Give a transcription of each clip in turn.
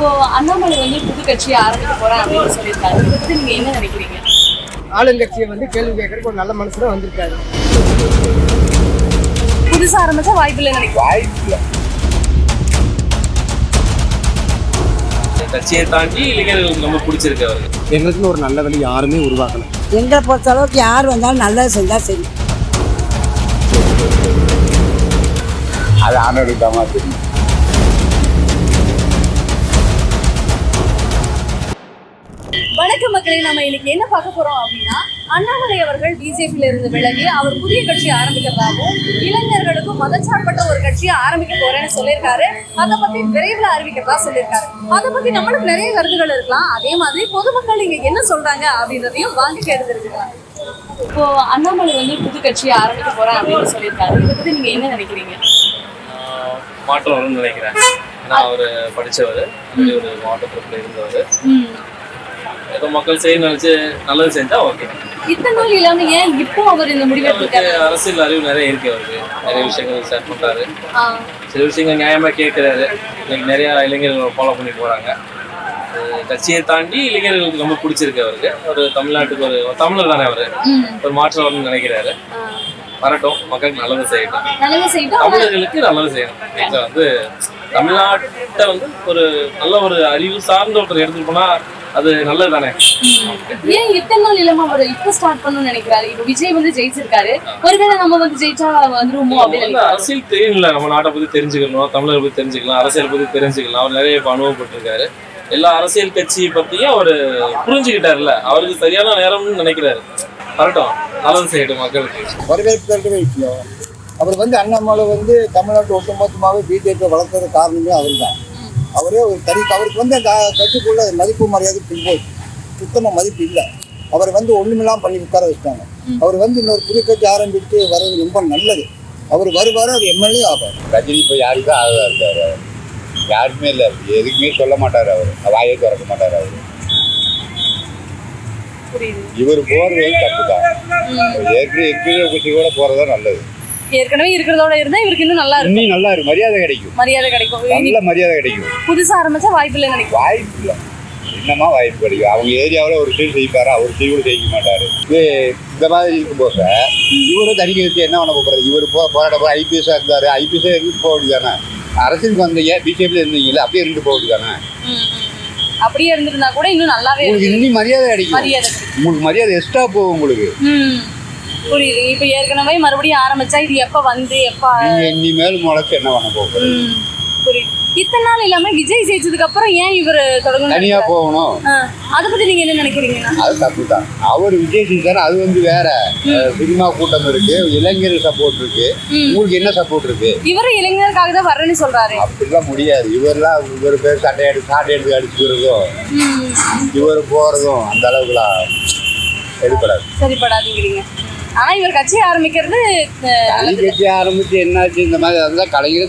இப்போ அண்ணாமலை வந்து புது கட்சியை ஆரம்பிக்க போறேன் அப்படின்னு சொல்லியிருக்காரு. இதை பத்தி நீங்க என்ன நினைக்கிறீங்க? ஆளுங்கட்சியை வந்து கேள்வி கேட்கறதுக்கு ஒரு நல்ல மனசுல வந்திருக்காரு. புதுசா ஆரம்பிச்சா வாய்ப்பு இல்லை நினைக்கிறேன். வாய்ப்பு இல்லை. கட்சியை தாண்டி இளைஞர்களுக்கு ரொம்ப பிடிச்சிருக்கு அவருக்கு. எங்களுக்குன்னு ஒரு நல்ல வழி யாருமே உருவாக்கல. எங்களை பொறுத்த அளவுக்கு யார் வந்தாலும் நல்லது செஞ்சால் சரி. அது ஆனடுக்காம தெரியும். வணக்கம் மக்களே, நம்ம இன்னைக்கு என்ன பார்க்க போறோம் அப்படின்னா, அண்ணாமலை அவர்கள் பிஜேபியில இருந்து விலகி அவர் புதிய கட்சியை ஆரம்பிக்கிறதாகவும் இளைஞர்களுக்கும் மதச்சார்பற்ற ஒரு கட்சியை ஆரம்பிக்க போறேன்னு சொல்லியிருக்காரு. அதை பத்தி விரைவில் அறிவிக்கிறதா சொல்லியிருக்காரு. அதை பத்தி நம்மளுக்கு நிறைய கருத்துக்கள் இருக்கலாம். அதே மாதிரி பொதுமக்கள் இங்க என்ன சொல்றாங்க அப்படின்றதையும் வாங்கி கேட்டுருக்கலாம். இப்போ அண்ணாமலை வந்து புது கட்சியை ஆரம்பிக்க போறேன் அப்படின்னு சொல்லியிருக்காரு. இதை பத்தி நீங்க என்ன நினைக்கிறீங்க? மாற்றம் வரும்னு நினைக்கிறேன். ஏன்னா அவர் படித்தவர், ஒரு மாவட்ட பொறுப்பில் இருந்தவர். ஏதோ மக்கள் செய்ய நினைச்சு நல்லது செஞ்சா ஓகே. இத்தனை நாள் இல்லாம ஏன் இப்போ அவர் இந்த முடிவு எடுத்திருக்காரு? அரசியல் அறிவு நிறைய இருக்கு அவருக்கு. நிறைய விஷயங்கள் ஷேர் பண்றாரு. சில விஷயங்கள் நியாயமா கேட்கிறாரு. இன்னைக்கு நிறைய இளைஞர்கள் ஃபாலோ பண்ணி போறாங்க. கட்சியை தாண்டி இளைஞர்களுக்கு ரொம்ப பிடிச்சிருக்கு அவருக்கு. ஒரு தமிழ்நாட்டுக்கு ஒரு தமிழர் தானே அவரு. ஒரு மாற்றம் வரும்னு நினைக்கிறாரு. வரட்டும், மக்களுக்கு நல்லது செய்யட்டும். தமிழர்களுக்கு நல்லது செய்யணும். வந்து தமிழ்நாட்டை வந்து ஒரு நல்ல ஒரு அறிவு சார்ந்த ஒருத்தர் எடுத்துட்டு போனா அது நல்லது தானே. ஏன் இத்தனை நாள் இல்லாம அவர் இப்ப ஸ்டார்ட் பண்ணணும்னு நினைக்கிறாரு? இப்ப விஜய் வந்து ஜெயிச்சிருக்காரு, ஒருவேளை நம்ம வந்து ஜெயிச்சா வந்துருவோமோ அப்படின்னு. அரசியல் தெரியல, நம்ம நாட்டை பத்தி தெரிஞ்சுக்கணும், தமிழரை பத்தி தெரிஞ்சுக்கலாம், அரசியல் பத்தி தெரிஞ்சுக்கலாம். அவர் நிறைய அனுபவப்பட்டிருக்காரு. எல்லா அரசியல் கட்சி பத்தியும் அவர் புரிஞ்சுக்கிட்டாருல்ல. அவருக்கு சரியான நேரம்னு நினைக்கிறாரு. வரட்டும், நல்லது செய்யட்டும் மக்களுக்கு. வரவேற்கிற விஷயம். அவர் வந்து அண்ணாமலை வந்து தமிழ்நாட்டு ஒட்டுமொத்தமாகவே பிஜேபி வளர்த்தது காரணமே அவர் தான். அவரே ஒரு அவருக்கு வந்து அந்த கட்சிக்குள்ள மதிப்பு மரியாதை பின்போது சுத்தமாக மதிப்பு இல்லை. அவரை வந்து ஒன்றுமெல்லாம் பண்ணி உட்கார வச்சுட்டாங்க. அவர் வந்து இன்னொரு புது கட்சி ஆரம்பித்து வர்றது ரொம்ப நல்லது. அவர் வருவார், அவர் எம்எல்ஏ ஆவார். ரஜினி இப்போ யாருக்கும் ஆகா இருக்காரு. யாருமே இல்லை, எதுக்குமே சொல்ல மாட்டார். அவர் வாயை திறக்க மாட்டார். அவர் இவர் போறது தப்பு தான். இருக்கிற கட்சி கூட போறதா நல்லது. ஏற்கனவே இருக்கிறதோட இருந்தா இவருக்கு இன்னும் நல்லா இருக்கும். இன்னும் நல்லா இருக்கும். மரியாதை கிடைக்கும். நல்ல மரியாதை கிடைக்கும். புதுசா ஆரம்பிச்சா வாய்ப்பு இல்லை நினைக்கிறேன். வாய்ப்பு இல்லை. என்னமா வாய்ப்பு கிடைக்கும்? அவங்க ஏரியாவில் ஒரு சீட் ஜெயிப்பாரு, அவர் சீட் கூட ஜெயிக்க மாட்டாரு. இது இந்த மாதிரி இருக்கும்போது இவரும் தனிக்க வச்சு என்ன பண்ண போறாரு? இவர் போராட போற ஐபிஎஸ்ஸா இருந்தாரு. ஐபிஎஸ்ஸா இருந்து போக வேண்டியதானே. அரசியலுக்கு வந்தீங்க, பிஜேபியில இருந்தீங்களா, அப்படியே இருந்து போக வேண்டியதானே. அப்படியே இருந்திருந்தா கூட இன்னும் நல்லாவே உங்களுக்கு இன்னும் மரியாதை கிடைக்கும். உங்களுக்கு மரியாதை எக்ஸ்ட்ரா போகும் உங்களுக்கு. புரியுது. இப்ப ஏற்கனவே மறுபடியும் ஆரம்பிச்சா இது எப்ப வந்து எப்ப இனிமேல் முளைச்சு என்ன பண்ண போகுது? புரியுது. இத்தனை நாள் இல்லாம விஜய் ஜெயிச்சதுக்கு அப்புறம் ஏன் இவர் தொடங்கணும், தனியா போகணும்? அதை பத்தி நீங்க என்ன நினைக்கிறீங்கன்னா? அது தப்பு தான். அவர் விஜய் செஞ்சாரு, அது வந்து வேற. சினிமா கூட்டம் இருக்கு, இளைஞர் சப்போர்ட் இருக்கு. உங்களுக்கு என்ன சப்போர்ட் இருக்கு? இவரு இளைஞருக்காக தான் வர்றேன்னு சொல்றாரு. அப்படிலாம் முடியாது. இவர் பேர் சாட்டை எடுத்து அடிச்சுக்கிறதும் இவர் போறதும் அந்த அளவுக்குலாம் எடுப்படாது, சரிப்படாதுங்கிறீங்க. ஆனா இவர் கட்சி ஆரம்பிக்கிறது, கட்சி ஆரம்பிச்சு என்னாச்சு? இந்த மாதிரி இருந்தால் கலைஞர்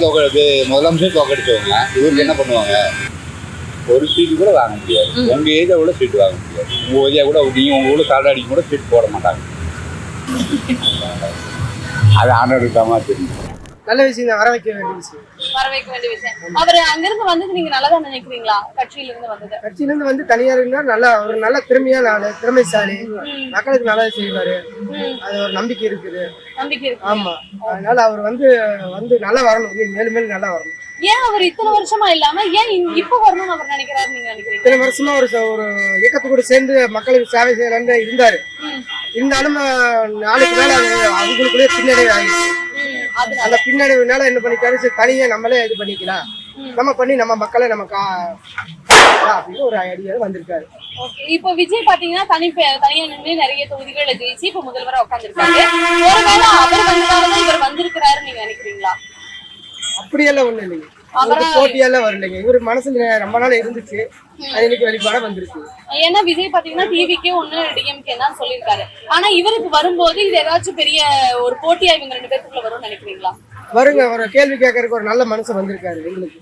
முதலமைச்சர் தோக்கடிச்சவங்க இவருக்கு என்ன பண்ணுவாங்க? ஒரு சீட்டு கூட வாங்க முடியாது. உங்க ஏரியா கூட சீட்டு வாங்க முடியாது. உங்க ஏரியா கூட நீங்க உங்க கூட சாடாடிக்கு கூட சீட்டு போட மாட்டாங்க. அது ஆனடுக்காம தெரியும். நல்ல விஷயம் தான், வர வைக்க வேண்டிய விஷயம். அவர் அங்கிருந்து வந்தது நீங்க நல்லா தான் நினைக்கிறீங்களா? கட்சியில இருந்து வந்து தனியார் நல்லா ஒரு நல்ல திறமையான ஆளு, திறமைசாலி, மக்களுக்கு நல்லது செய்வாரு. அது ஒரு நம்பிக்கை இருக்குது. ஆமா, அதனால அவர் வந்து நல்லா வரணும். மேலும் மேலும் நல்லா வரணும். ஏன் அவர் இத்தனை வருஷமா இல்லாம ஏன் இப்ப வரணும்னு அவர் நினைக்கிறாரு நீங்க நினைக்கிறீங்க? இத்தனை வருஷமா ஒரு இயக்கத்து கூட சேர்ந்து மக்களுக்கு சேவை செய்யலான்னு இருந்தாரு. இருந்தாலும் நாளுக்கு மேல அவங்களுக்குள்ளே பின்னடைவு ஆகிடுச்சு. அந்த பின்னடைவுனால என்ன பண்ணிட்டாரு, சரி தனியா நம்மளே இது பண்ணிக்கலாம், நம்ம பண்ணி நம்ம மக்களை நமக்கு அப்படின்னு ஒரு ஐடியா வந்திருக்காரு. இப்போ விஜய் பாத்தீங்கன்னா தனியா நின்று நிறைய தொகுதிகளை ஜெயிச்சு இப்ப முதல்வரா உட்காந்துருக்காரு. ஒருவேளை அவர் வந்ததால இவர் வந்திருக்கிறாரு நீங்க நினைக்கிறீங்களா? அப்படியெல்லாம் ஒண்ணு இல்லைங்க. போட்டியெல்லாம் வரலைங்க. இவரு மனசுல ரொம்ப நாள் இருந்துச்சு, அது இன்னைக்கு வெளிப்பாட வந்துருக்கு. ஏன்னா விஜய் பாத்தீங்கன்னா டிவிக்கே ஒண்ணு டிஎம்கே தான் சொல்லியிருக்காரு. ஆனா இவருக்கு வரும்போது இது ஏதாச்சும் பெரிய ஒரு போட்டியா இவங்க ரெண்டு பேருக்குள்ள வரும்னு நினைக்கிறீங்களா? வருங்க. ஒரு கேள்வி கேட்கறதுக்கு ஒரு நல்ல மனசு வந்திருக்காரு. எங்களுக்கு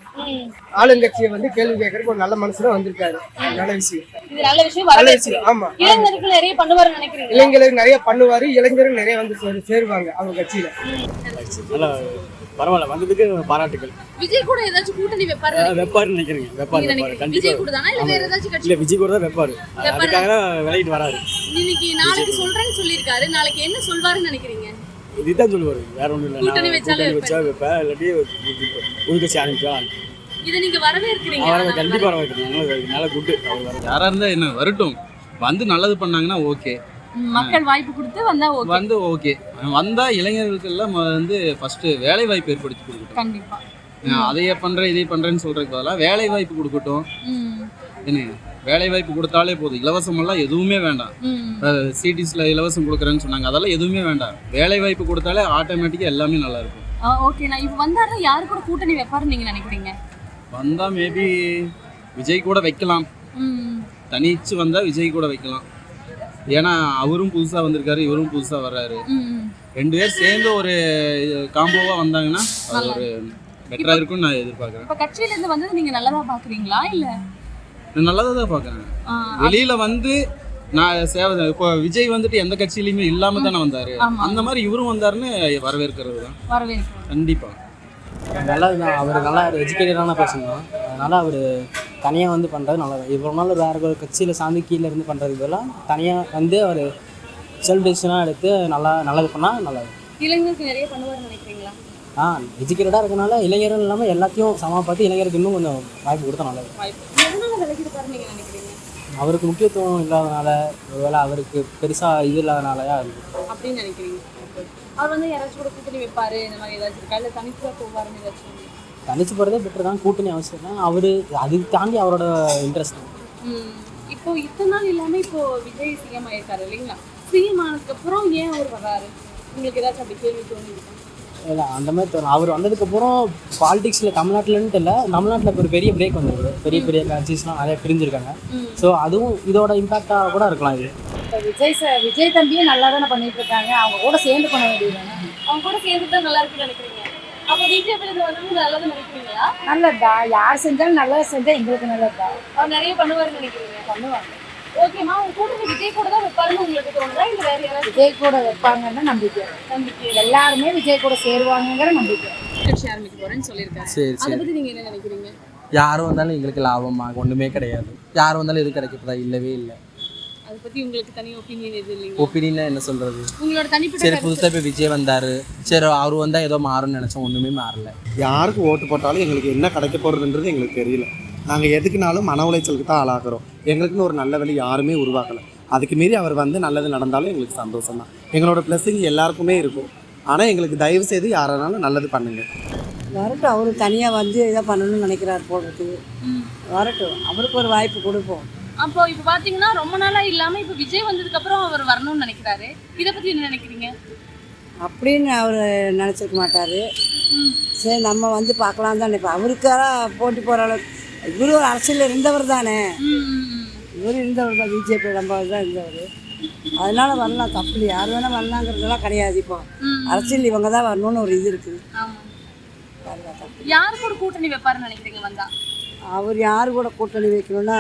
ஆளுங்கட்சியை வந்து கேள்வி கேட்கறதுக்கு ஒரு நல்ல மனசுல வந்திருக்காரு. நல்ல விஷயம். இது நல்ல விஷயம், நல்ல விஷயம். ஆமா, இளைஞருக்கு நிறைய பண்ணுவாருன்னு நினைக்கிறீங்க? இளைஞருக்கு நிறைய பண்ணுவாரு. இளைஞரும் நிறைய வந்து சேருவாங்க அவங்க கட்சியில. பரவாயில்ல, வந்ததுக்கு பாராட்டுகள். விஜய் கூட ஏதாச்சும் கூட்டணி வைப்பாரு வெப்பாருன்னு நினைக்கிறீங்க? வெப்பாரு விஜய் கண்டிப்பா. கூட தானா இல்ல வேற ஏதாச்சும் கட்சி? இல்லை, விஜய் கூட தான் வெப்பாரு. அதுக்காக தான் விளையிட்டு வராரு. இன்னைக்கு நாளைக்கு சொல்றேன்னு சொல்லியிருக்காரு. நாளைக்கு என்ன சொல்வாருன்னு நினைக்கிறீங்க? இதுதான் சொல்லுவாரு, வேற ஒன்றும் இல்லை. கூட்டணி வச்சாலே வச்சா வைப்பேன், இல்லாட்டி உள்கட்சி ஆரம்பிச்சா. இதை நீங்க வரவேற்கிறீங்க? அவரை கண்டிப்பாக வரவேற்கிறேன். நல்ல குட்டு அவர் வர. யாராக இருந்தால் என்ன வரட்டும், வந்து நல்லது பண்ணாங்கன்னா ஓகே, மக்கள் வாய்ப்பு கொடுத்து வந்தா ஓகே. வந்து ஓகே. வந்தால் இளைஞர்களுக்கெல்லாம் வந்து ஃபஸ்ட்டு வேலை வாய்ப்பு ஏற்படுத்தி கொடுக்கட்டும். கண்டிப்பா. அதையே பண்ணுறேன் இதை பண்ணுறேன்னு சொல்கிறதுக்கு பதிலாக வேலை வாய்ப்பு கொடுக்கட்டும். என்ன வேலை வாய்ப்பு கொடுத்தாலே போதும், இலவசமெல்லாம் எதுவுமே வேண்டாம். சிட்டிஸில் இலவசம் கொடுக்குறேன்னு சொன்னாங்க, அதெல்லாம் எதுவுமே வேண்டாம். வேலை வாய்ப்பு கொடுத்தாலே ஆட்டோமேட்டிக்காக எல்லாமே நல்லா இருக்கும். ஓகே, நான் இப்போ வந்தாருன்னா யாரு கூட கூட்டணி வைப்பாருன்னு நீங்க நினைக்கிறீங்க? வந்தால் மேபி விஜய் கூட வைக்கலாம். தனிச்சு வந்தால் விஜய் கூட வைக்கலாம். ஏன்னா அவரும் புதுசாக வந்திருக்காரு, இவரும் புதுசாக வர்றாரு. ரெண்டு பேர் சேர்ந்து ஒரு காம்போவாக வந்தாங்கன்னா அது ஒரு பெட்டராக இருக்கும்னு நான் எதிர்பார்க்குறேன். இப்போ கட்சியிலேருந்து வந்தது நீங்கள் நல்லதாக பார்க்குறீங்களா இல்லை? நான் நல்லதாக தான் பார்க்குறேன். வெளியில் வந்து நான் சேவை இப்போ விஜய் வந்துட்டு எந்த கட்சியிலையுமே இல்லாமல் தானே வந்தார். அந்த மாதிரி இவரும் வந்தாருன்னு வரவேற்கிறது தான். வரவேற்கிறேன். கண்டிப்பாக நல்லது தான். அவர் நல்லா எஜுகேட்டடான பர்சன் தான். அதனால் அவர் தனியாக வந்து பண்ணுறது நல்லது. இவ்வளோ நாள் வேறு ஒரு கட்சியில் சார்ந்து கீழே இருந்து பண்ணுறதுக்கு பதிலாக தனியாக வந்து அவர் செல்ஃப் டிசிஷனாக எடுத்து நல்லது பண்ணால் நல்லது. இளைஞருக்கு நிறைய பண்ணுவார்னு நினைக்கிறீங்களா? எஜுகேட்டடாக இருக்கனால இளைஞர்கள் இல்லாமல் எல்லாத்தையும் சமமாக பார்த்து இளைஞருக்கு இன்னும் கொஞ்சம் வாய்ப்பு கொடுத்தா நல்லது. எதனால விலகிருப்பாருன்னு நீங்கள் நினைக்கிறீங்க? அவருக்கு முக்கியத்துவம் இல்லாதனால, ஒருவேளை அவருக்கு பெருசாக இது இல்லாதனாலயா இருக்குது அப்படின்னு நினைக்கிறீங்க? அவர் வந்து யாராச்சும் கூட கூட்டணி வைப்பாரு இந்த மாதிரி ஏதாச்சும் இருக்கா, இல்லை தனிச்சு தான் போவாருன்னு ஏதாச்சும்? தனிச்சு போகிறதே பெட்டர் தான். கூட்டணி அவசியம் தான். அவர் அதுக்கு தாண்டி அவரோட இன்ட்ரெஸ்ட் தான். இப்போ இத்தனை நாள் இல்லாமல் இப்போ விஜய் சிஎம் ஆயிருக்காரு இல்லைங்களா? சிஎம் ஆனதுக்கப்புறம் ஏன் அவர் வர்றாரு? உங்களுக்கு ஏதாச்சும் அப்படி கேள்வி தோணிருக்கா? இல்லை, அந்த மாதிரி தோணும். அவர் வந்ததுக்கப்புறம் பாலிடிக்ஸில் தமிழ்நாட்டிலன்ட்டு இல்லை, தமிழ்நாட்டில் ஒரு பெரிய பிரேக் வந்துருக்கு. பெரிய பெரிய கட்சிஸ்லாம் நிறைய பிரிஞ்சிருக்காங்க. ஸோ அதுவும் இதோட இம்பாக்டாக கூட இருக்கலாம். இது விஜய் தம்பியே நல்லா தானே பண்ணிட்டு இருக்காங்க. அவங்க கூட சேர்ந்து பண்ண வேண்டியது தானே. அவங்க கூட சேர்ந்துட்டு தான் நல்லா இருக்குன்னு நினைக்கிறீங்க? அப்போ பிஜேபியில் வந்து நல்லதுன்னு நினைக்கிறீங்களா? நல்லதா, யார் செஞ்சாலும் நல்லது செஞ்சால் எங்களுக்கு நல்லதா. அவர் நிறைய பண்ணுவாருன்னு நினைக்கிறீங்க? பண்ணுவாங்க. ஓகேம்மா, உங்க கூட்டணி விஜய் கூட தான் வைப்பாருன்னு உங்களுக்கு தோணுதா இல்லை வேற யாராவது? விஜய் கூட வைப்பாங்கன்னு நம்பிக்கை. எல்லாருமே விஜய் கூட சேருவாங்கங்கிற நம்பிக்கை. கட்சி ஆரம்பிக்க போறேன்னு சொல்லியிருக்காரு. சரி அதை பத்தி நீங்க என்ன நினைக்கிறீங்க? யார் வந்தாலும் எங்களுக்கு லாபமாக ஒன்றுமே கிடையாது. யார் வந்தாலும் எது கிடைக்கிறதா இல்லவே இல்லை. அதை பத்தி உங்களுக்கு தனி ஒப்பீனியன் எது இல்லைங்க? ஒப்பீனியன் என்ன சொல்கிறது? உங்களோட தனிப்பட்ட சரி, புதுசாக இப்போ விஜய் வந்தார், சரி அவர் வந்தால் ஏதோ மாறும்னு நினச்சோம், ஒன்றுமே மாறல. யாருக்கு ஓட்டு போட்டாலும் எங்களுக்கு என்ன கிடைக்க போகிறதுன்றது எங்களுக்கு தெரியல. நாங்கள் எதுக்குனாலும் மன உளைச்சலுக்கு தான் ஆளாகிறோம். எங்களுக்குன்னு ஒரு நல்ல வழி யாருமே உருவாக்கலை. அதுக்கு மீறி அவர் வந்து நல்லது நடந்தாலும் எங்களுக்கு சந்தோஷம் தான். எங்களோட பிளஸிங் எல்லாருக்குமே இருக்கும். ஆனால் எங்களுக்கு தயவு செய்து யாரானாலும் நல்லது பண்ணுங்க. வரட்டும், அவரு தனியாக வந்து இதை பண்ணணும்னு நினைக்கிறார் போடுறதுக்கு. வரட்டும், அவருக்கு ஒரு வாய்ப்பு கொடுப்போம். அப்போ இப்போ பாத்தீங்கன்னா ரொம்ப நாளா இல்லாம இப்போ விஜய் வந்ததுக்கு அப்புறம் அவர் வரணும்னு நினைக்கிறாரு. இதை பத்தி என்ன நினைக்கிறீங்க? அப்படின்னு அவர் நினச்சிருக்க மாட்டார். சரி, நம்ம வந்து பார்க்கலாம் தான் நினைப்போம். அவருக்காக போட்டி போகிற அளவுக்கு இவரு ஒரு அரசியலில் இருந்தவர் தானே. இவர் இருந்தவர் தான், பிஜேபி நம்ம தான் இருந்தவர். அதனால வரலாம், தப்பு இல்லை. யார் வேணால் வரலாங்கிறதெல்லாம் கிடையாது. இப்போ அரசியல் இவங்க தான் வரணும்னு ஒரு இது இருக்குது. யாரு கூட கூட்டணி வைப்பாருன்னு நினைக்கிறீங்க வந்தா? அவர் யார் கூட கூட்டணி வைக்கணும்னா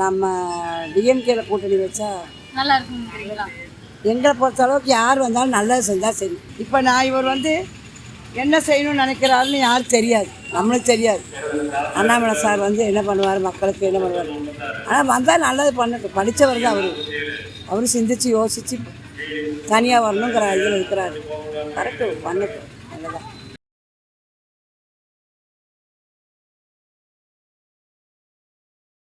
நம்ம டிஎம்கேல கூட்டணி வச்சா நல்லா இருக்குங்களா? எங்களை பொறுத்த அளவுக்கு யார் வந்தாலும் நல்லது செஞ்சால் சரி. இப்போ நான் இவர் வந்து என்ன செய்யணும்னு நினைக்கிறாருன்னு யாரும் தெரியாது, நம்மளுக்கு தெரியாது. அண்ணாமலை சார் வந்து என்ன பண்ணுவார், மக்களுக்கு என்ன பண்ணுவார். ஆனால் வந்தால் நல்லது பண்ணட்டும். படித்தவர் தான் அவரு சிந்திச்சு யோசித்து தனியாக வரணுங்கிற இதில் இருக்கிறாரு. கரெக்டு, பண்ணட்டும்.